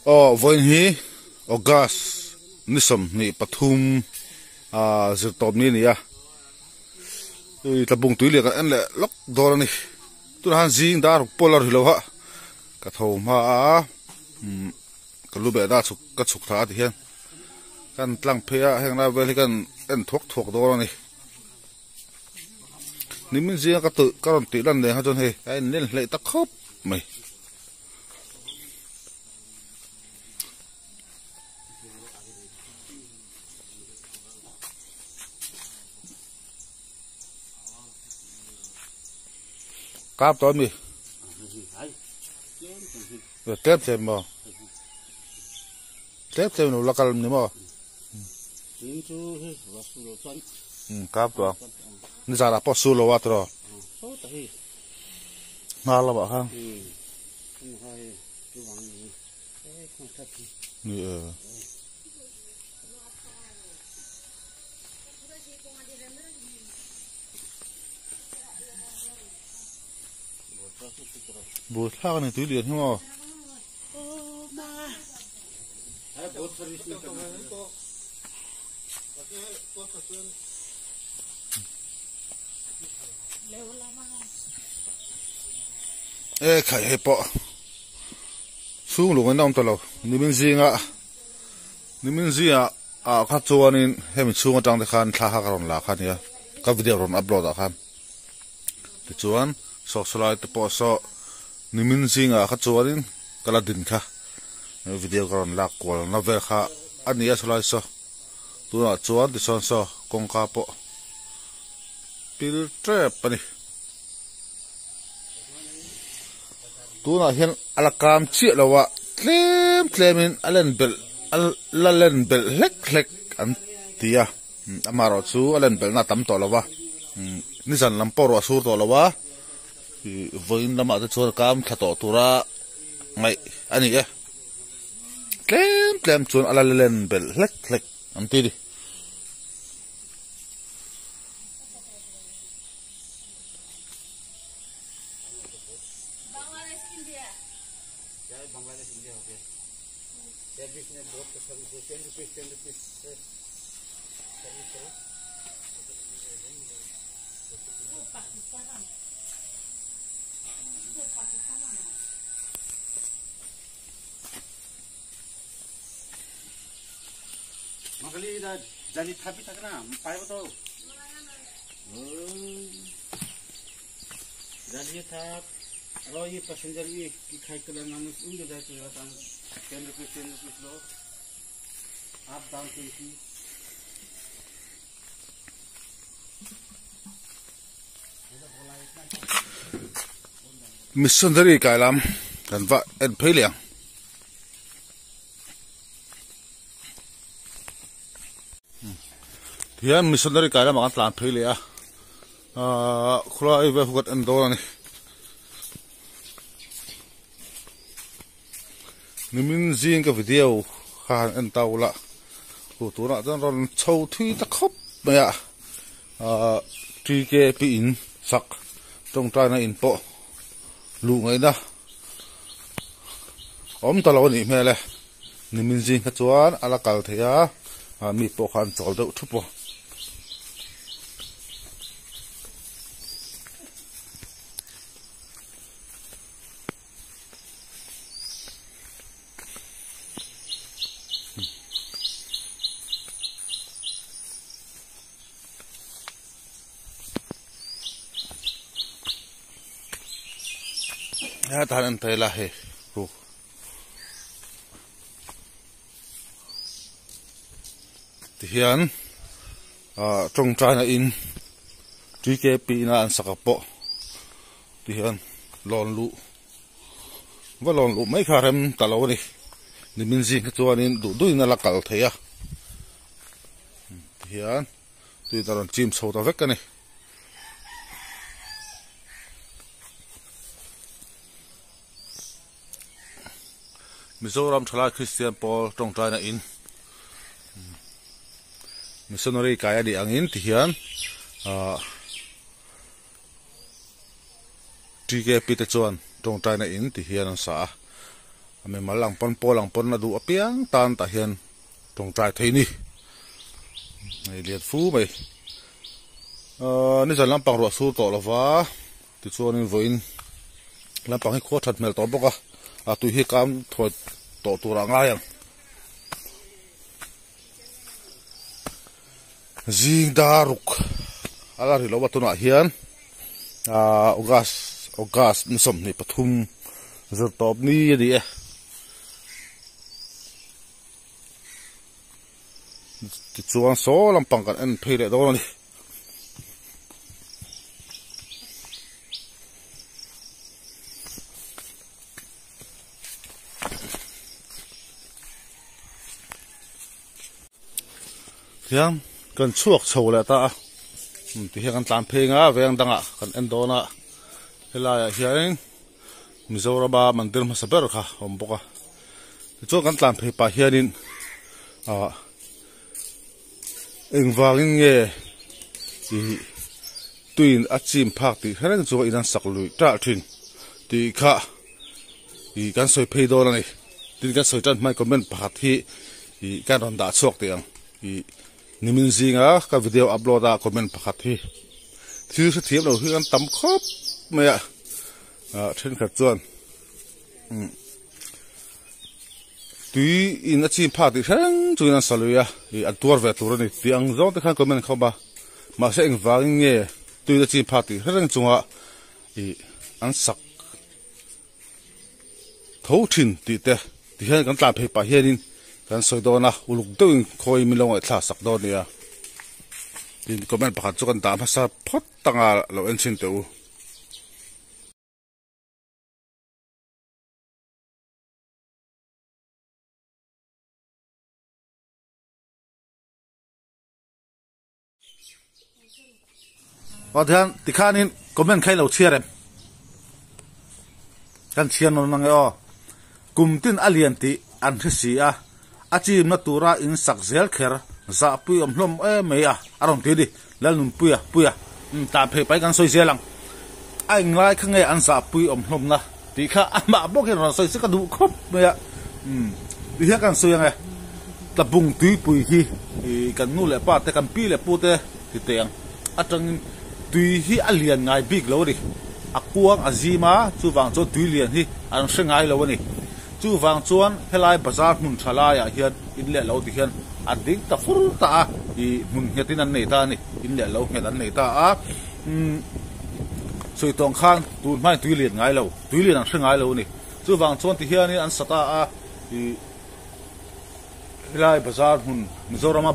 voin hi August nisom ni pathum zirtom ni nia tlabung tui le ka en le lok dor ni tu han jing dar polar hilo ha ka thom ha ka lu be da chuk ka chuk tha ti hian kan tlang phea heng na vel kan en thok dor ni nimin jing ka tu karon ti lan le ha jon he ai nen hle ta khop mai cáp tối mi tép xem mà tép xem nó là cái gì mà cáp tốiนี่จะรับพอสู้แล้วว่าตัวมาแล้วบ้างนี่บูดข้าวนี่ตัวเดียวใช่ไหมไข่ให้ปะสูงลงกันน้ำตลอดนี่มันซิงอ่ะข้าตัวนี่ให้มันสูงจังแต่ขันท้าหักรอนหลักขันเนี่ยก็วิดีโอรอนอัพโหลดอ่ะครับแต่ส่วนสอสไลด์แต่พอสอนี่มันซิงอ่ะข้าตัวนี่ก็ละดินค่ะวิดีโอรอนหลักกว่าน่าเวค่ะอันนี้สไลด์สอตัวส่วนที่ส่วนสอกงกาปะพิลเตอร์ปะนี่ตัวน่ะเห็นอลากามเชี่ยแล้วว่าเคลมอินอเลนเบลเล็กอันที่อ่ะมารอดสู้อเลนเบลน่าตั้มต่อแล้วว่านี่สันลำปอร์ว่าสู้ต่อแล้วว่าวันนั้นมาจะชวนกามขัดต่อตัวละไม่อันนี้เคลมชวนอเลนเบลเล็กอันที่ดิMakali dah jadi tapi tak kena, pai betul. Jadi tak, kalau ini passenger ini kai kelan manus ini dah kelihatan 10 rupees loh. Up down 20. Mission dari kailam kan va en pheliang hian mission dari kailam ang tlan phelia khula ai ve hukat en do ni nimin jing ka video khan en taula hu tu na chan ron chou thui ta khop maya tk pi in sak tong tra na in po lu ngai da om ta lo ni mele nimin jing ka chuan ala kal theya mi po khan chol deuh thu po ya tahan tay lahi tihian trong trai na in TKP na an sakapo tihian lon lu mấy kharem talo ni nimin jing chuanin du na lakal theya tihian tui taron chim chho ta vek ani Mizoram Thala Christian Paul trong trai na in missionary kaya di angin tihian TKP te chuan trong trai na in tihian an sa ame malang pon polang pon na du apiang tan ta hian tong trai thei ni nei liat fu mai ni zan lampang ro su to lova ti chuan in voin lampang hi kho that mel to boka a tu hi kam thot to tura nga yang zing daruk ala ri lo batuna hian ogas nsom ni pathum zor top ni di e ti chuan so lampang kan en pheile do ni hiang kan chuak chho la ta ti hian kan tlan phenga veng danga kan en dona helaya hian Mizoraba mandir masaber kha omboka chu kan tlan phe pa hianin engwangin nge i tuin achim phak ti herang chu inan saklui ta thin ti kha i kan soi phei do ni tin kan soi tan mai comment pakhat hi i kan ron da chok tiang i nimin zinga ka video upload a comment pakhat hi thil se thiam lo hi kan tam khop maya then khat chuan tui in achim phak ti herang chu inan saluya i atur ve tur ni tiang zo te khan comment khoba ma se engwangin nge tui da chim phak ti herang chunga i an sak thau thin ti te ti hian kan tla phei pa hianin kan soi do na uluk deuin khoi milong ai thla sak do nia tin comment pakhat chu kan ta phasa phot tanga lo en chin teu Wadhan tikhanin comment khai lo chiarem kan chian non nang yo kumtin alian ti an thisia achim na tura in sakzel kher za pui omhlom e meya aron ti di lalnum puya ta phe pai kan soi zelang ai ngai khange an za pui omhlom na ti kha ama bokin ron soi se ka du khop meya ti ha kan soi yang e ta bung tui pui hi kan nu le pa te kan pi le pu te ti teng atang tui hi alian ngai big lo ri akuang azima chu wang cho tui lian hi an hrengai lo ni chu wang chuan helai bazar mun thala ya hian in le lo ti hian ading ta fur ta i mun hetin an nei ta ni in le lo het an nei ta a soi tong khang tu mai tui lian ngai lo tui lian an hrengai lo ni chu wang chuan ti hian an sata a i helai bazar mun Mizorama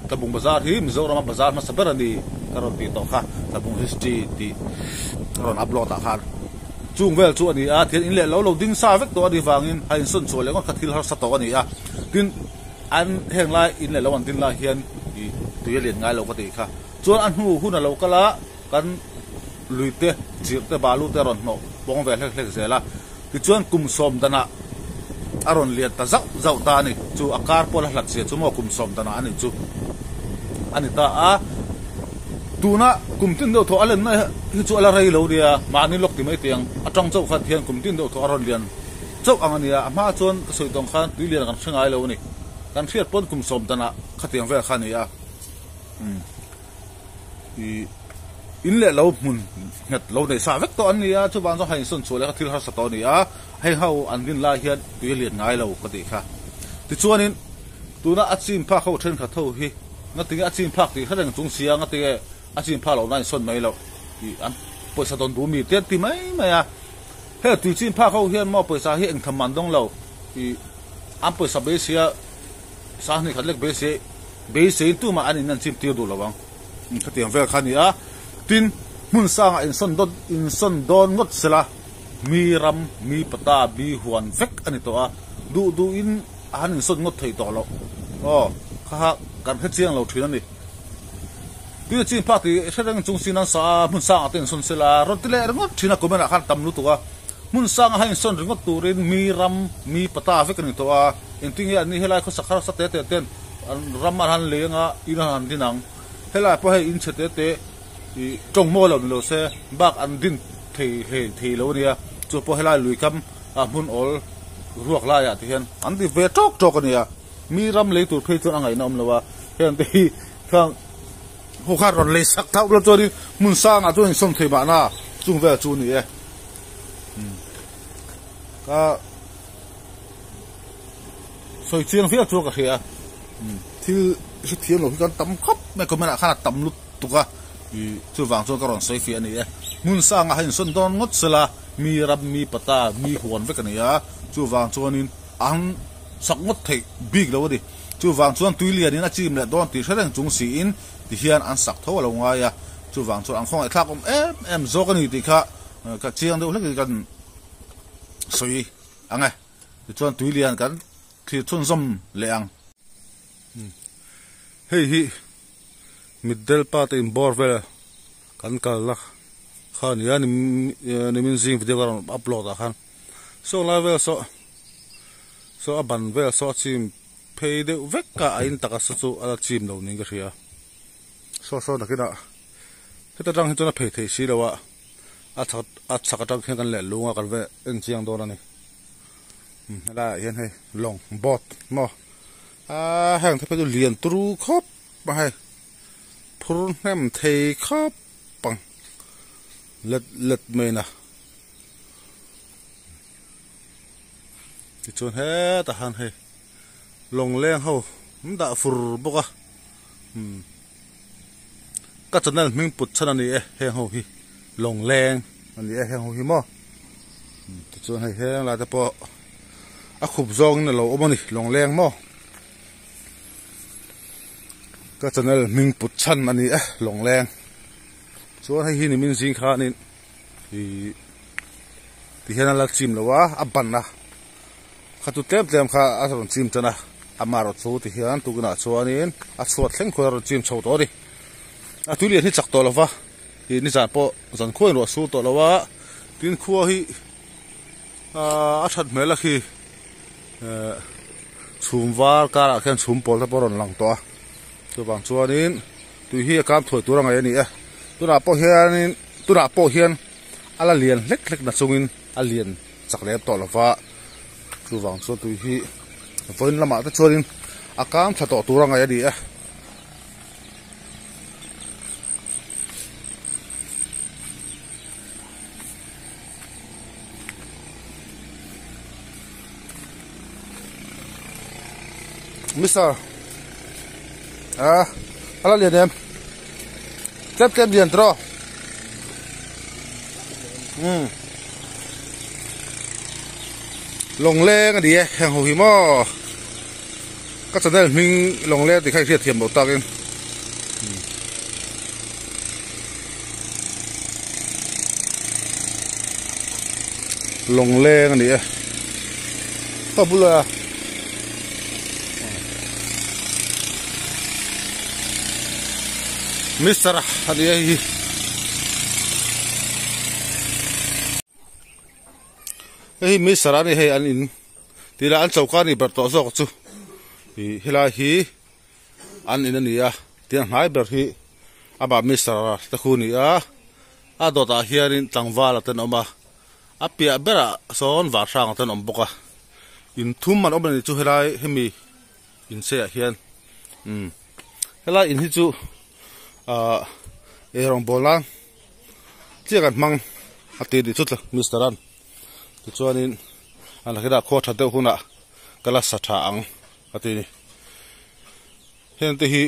tabung bazar hi Mizorama bazar ma sabar ani karon ti to kha tabung history ti ron upload ta khan chung vel chu ani a thian in le lo ding sa vek to ani wangin hain sun chu le ngon khathil har sa to ani a tin an heng lai in le lo an tin la hian i tuilen ngai lo ka ti kha chuan an hu na lo kala kan luite chir te balu te ron no bong vel hlek zela ti chuan kum som dana aron liat ta zau ta ni chu akar pol hlak se chu mo kum som dana ani chu ani ta a tuna kumtin do tho alen na hi chu ala rei lo dia mani lok ti mai tiang atang chau khat hian kumtin do tho aron lian chau angania ama chon soi tong khan tui lian kan thengai lo ni kan fiat pon kum som dana khatiang ve khan ya i in le lo mun ngat lo nei sa vek to an nia chu ban zo hain sun chu le khathil har sa to nia hei hau an din la hian tui lian ngai lo ka ti kha ti chuanin tuna achim pha khau then kha tho hi na tinga achim phak ti kharang chung sia nga te achim pha lo nai son mai lo i an poisa don du mi te ti mai maya he tu chim pha khau hian mo poisa hi eng thaman dong lo i am poisa be sia sa ni khatlek be se tu ma anin nan chim ti du lawang khatiang vel khani a tin mun sang in son don ngot sela mi ram mi pata bi huan vek ani to a du in an son ngot thei to lo kha kan khe chiang lo thina ni tu chin pa ti serang chung sinan sa mun sang aten son sela rotile ngot thina komena khan tam lu to a mun sang hain son ngot turin mi ram mi pata vek ani to a enting ya ni helai kho sakhar sa te ten ramar han lenga ina han dinang helai po hai in chete te i tong mo lo se bak an din thei lo nia chu po helai lui kam a mun ol ruột lại à thì hiện anh thì về tróc tróc cái này à mi ram lấy tụt phê cho anh ấy nằm là wa hiện thì thằng hồ khát rồi lấy sắc tháo rồi cho đi muốn sang à cho anh xong thì bạn à chung về chú này cả soi chiên phía chỗ cái kia thì thiên rồi cái tấm khắp mấy cái mình khá tấm lút tụi à chú vàng cho cái ròn soi phía này muốn sang à hình xuân đón ngót sela mi ram mi pata mi huan với cái này à chú vàng cho nên ăn sắc ngót thấy big đâu đi chú vàng cho anh tùy liền đi na chim lại đón thì sẽ đang chúng xin thì hiện ăn sắc thấu là ngoài à chú vàng cho anh không ai thắc em do cái này thì khác cái chiang đâu lấy cái soi anh ấy thì cho anh tùy liền cái thì chôn zoom leang hei middle part in borvel kan kal khan ya ni min zing video kan upload a khan so level so aban vel so chim pay de vekka ain taka su ala chim lo ning ga ria so na kina heta tang hitona pay thei si lawa a chaka tang kan le lunga kan ve en chiang do na ni là hiện hay lòng bọt mà hàng thay phải liền tru khóc mà hay phun em thầy khóc bằng lật mền à thì chôn hết ta han hay lòng len hậu đã phur bốc à các chân này mình bút chân này hang hậu hi lòng len anh ấy hang hậu hi mà thì chôn hay hang là ta bỏ à khúc zong này lâu ôm này lòng len mà cái chân này mình bút chân anh ấy lòng len số hay hi này mình xin khá nên thì hiện là chim là quá áp bắn à khát tụt tép khá à rồi chim chân à mà rồi số thì hiện tụi nó số nên à số thằng khơi rồi chim sâu to đi à tụi liền thì chắc to là va thì ní sản po sản khơi rồi số to là va tin khua hi à thật mấy là khi chùm var cả là khen chùm bol ta boron lang to tôi bằng chua nên tụi hi cam thổi tôi rằng này tôi đã po hiền ala liền lek na sungin a liền chak le to lova chu wang cho tui hi voin lama ta chorin akam tha to turanga ya di Mister ala liền em tep liền tro lồng le cái gì hàng hồ hi mò các chân đây mình lồng le thì khai thiệt thiểm bảo tạc em lồng le cái gì to bự là Mister hadi hi hey Mister ani hey an in tila an chauka ni ber to zok chu hi hila hi an in ani a tiang hai ber hi aba Mister ta khu ni a do ta hiarin tangwala ten oma a pia bera son wa sang ten om boka in thum man om ni chu helai hemi in se hian helai in hi chu erong bolang chia kan mang ati di chut Mister an tu chuanin an la kida kho tha deuh huna kala satha ang ati ni hen te hi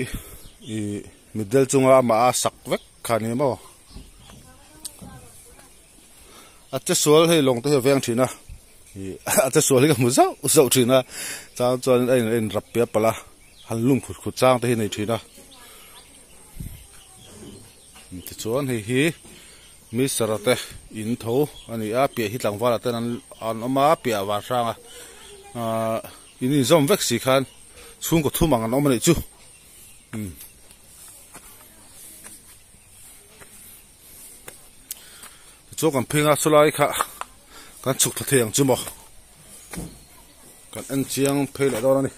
I middle chunga ma a sak vek khani mo acha sual hei long te veng thina acha sual ga mu zau thina cha chuan en rap pia pala han lung khut chang te hi nei thina ti chuan hi mi sarate in tho ani a pia hi tlang wala ten an oma pia wa ranga ini zom vek si khan chung ko thumang an omani chu chu kan phinga sulai kha kan chuk tha theng chu mo kan an chiang phela do ni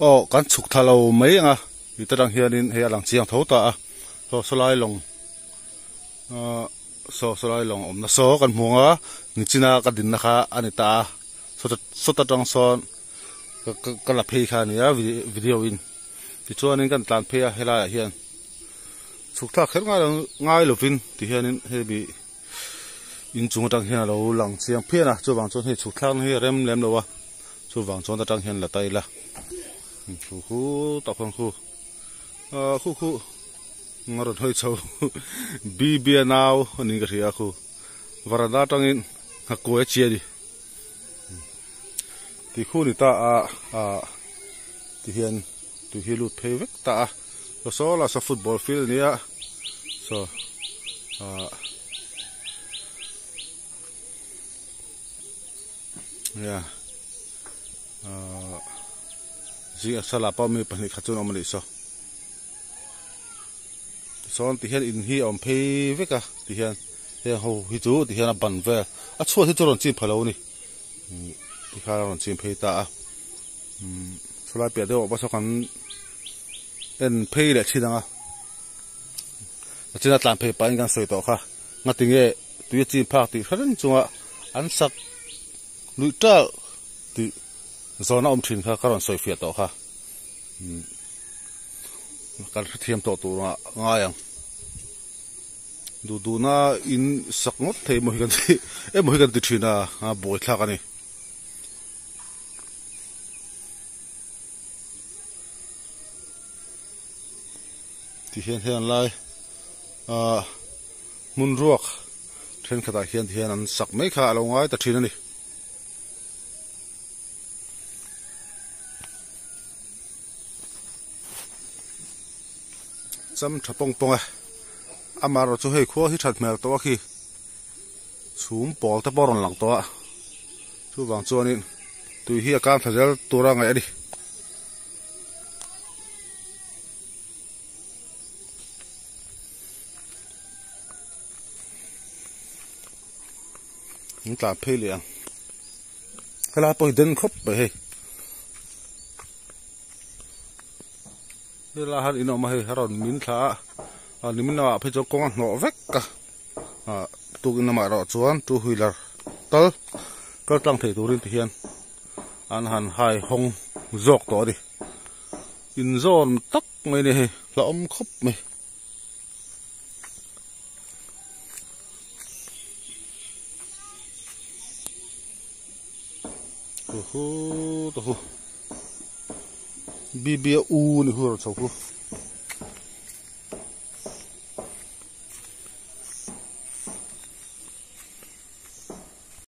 o kan chuk thalo mai anga itarang hianin he alang chiang tho ta so sulai long so lai long om na so kan hmunga ni china ka din na kha anita so ta tang son ka la phei kha ni a video in ti chuan in kan tlan phei a hela hian chuk thak kher ngai lovin ti hian in hebi in chung tang hian lo lang chiang phian a chu wang chon he chuk thak hi rem lem lo wa chu wang chon ta tang hian la tai la khu ta khong khu ngarot hoi chau bibia naw ani ka ria khu varanda tangin ha ko chia di ti khu ni ta a ti hian tu hi lut phei vek ta so la sa football field nia so ya zia sala pa mi pani khachun omani so son ti hian in hi om phei veka ti hian he ho hi chu ti hian a ban ve a chhuat hi churon chim phalo ni ti kha ron chim phei ta sulai pia de ba so kan en phei le chhinanga achina tlan phei pa in kan soi to kha ngatinge tu chi phak ti kharin chunga an sak lui ta ti zona om thin kha karon soi fia to kha kan thiam to tu nga yang du na in sakngot thei mo hikan ti mo hikan ti thina a boi thla ka ni ti hian lai mun ruak then khata hian an sak mai kha lo ngai ta thina ni cham thapong ponga amaro chu hei kho hi that mer to khi chhum pol ta boron lang to chu wang chuanin tui hi akam thajal tura ngai ani những tla phê liền cái lá bồi đen khóc bể cái lá hạt ino mà hay hạt min thả min nào phải cho con nọ vét cả tu cái nào mà rõ chuan tu hui là tớ có tăng thể tu rin thiền an hàn hai hong dọc to đi in zon tắc mấy này là ông khóc mày Bibia u ni hur chau